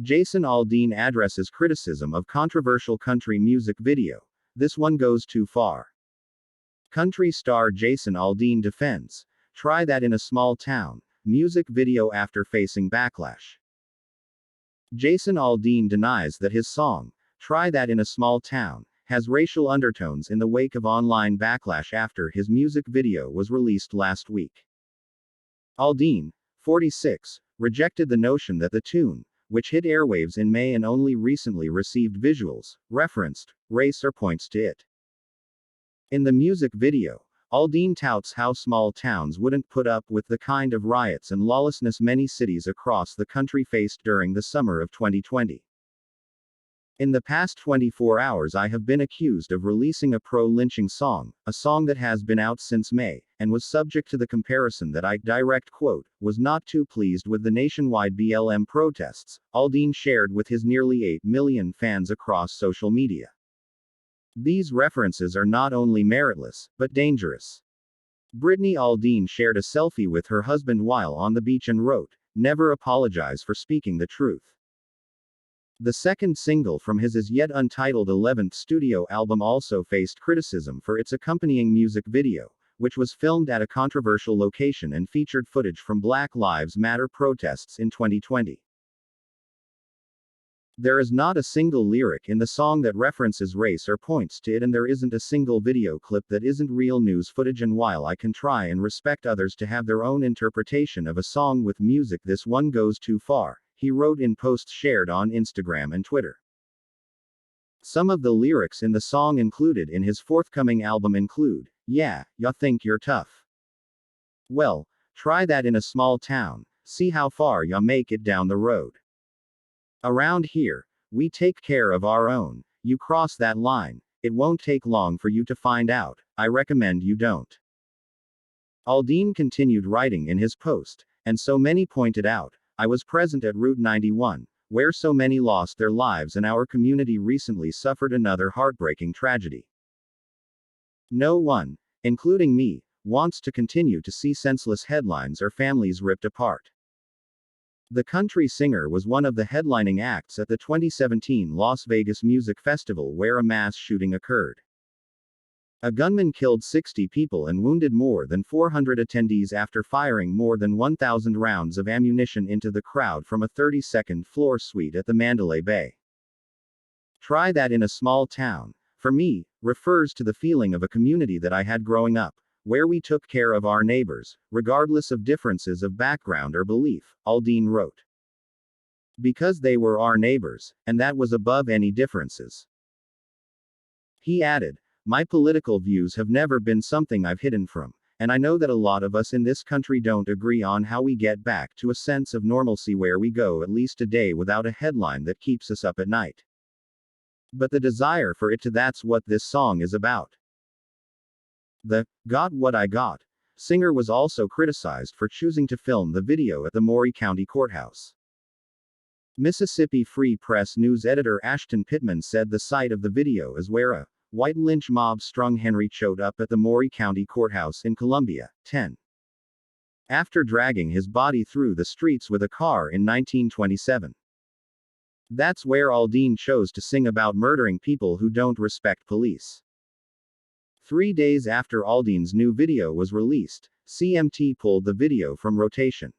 Jason Aldean addresses criticism of controversial country music video. This one goes too far. Country star Jason Aldean defends "Try That in a Small Town" music video after facing backlash. Jason Aldean denies that his song, "Try That in a Small Town," has racial undertones in the wake of online backlash after his music video was released last week. Aldean, 46, rejected the notion that the tune, which hit airwaves in May and only recently received visuals, referenced race or points to it. In the music video, Aldean touts how small towns wouldn't put up with the kind of riots and lawlessness many cities across the country faced during the summer of 2020. In the past 24 hours, I have been accused of releasing a pro-lynching song, a song that has been out since May, and was subject to the comparison that I, direct quote, was not too pleased with the nationwide BLM protests, Aldean shared with his nearly 8 million fans across social media. These references are not only meritless, but dangerous. Brittany Aldean shared a selfie with her husband while on the beach and wrote, "Never apologize for speaking the truth." The second single from his as yet untitled 11th studio album also faced criticism for its accompanying music video, which was filmed at a controversial location and featured footage from Black Lives Matter protests in 2020. There is not a single lyric in the song that references race or points to it, and there isn't a single video clip that isn't real news footage. And while I can try and respect others to have their own interpretation of a song with music, this one goes too far, he wrote in posts shared on Instagram and Twitter. Some of the lyrics in the song included in his forthcoming album include, "Yeah, ya think you're tough. Well, try that in a small town, see how far ya make it down the road. Around here, we take care of our own, you cross that line, it won't take long for you to find out, I recommend you don't." Aldean continued writing in his post, and so many pointed out, "I was present at Route 91, where so many lost their lives, and our community recently suffered another heartbreaking tragedy. No one, including me, wants to continue to see senseless headlines or families ripped apart." The country singer was one of the headlining acts at the 2017 Las Vegas Music Festival, where a mass shooting occurred. A gunman killed 60 people and wounded more than 400 attendees after firing more than 1,000 rounds of ammunition into the crowd from a 32nd floor suite at the Mandalay Bay. "Try that in a small town," for me, refers to the feeling of a community that I had growing up, where we took care of our neighbors, regardless of differences of background or belief, Aldean wrote. Because they were our neighbors, and that was above any differences. He added, "My political views have never been something I've hidden from, and I know that a lot of us in this country don't agree on how we get back to a sense of normalcy where we go at least a day without a headline that keeps us up at night. But the desire for it to, that's what this song is about." The "Got What I Got" singer was also criticized for choosing to film the video at the Maury County Courthouse. Mississippi Free Press news editor Ashton Pittman said the site of the video is where a white lynch mob strung Henry Choate up at the Maury County Courthouse in Columbia, 10. After dragging his body through the streets with a car in 1927. That's where Aldean chose to sing about murdering people who don't respect police. 3 days after Aldean's new video was released, CMT pulled the video from rotation.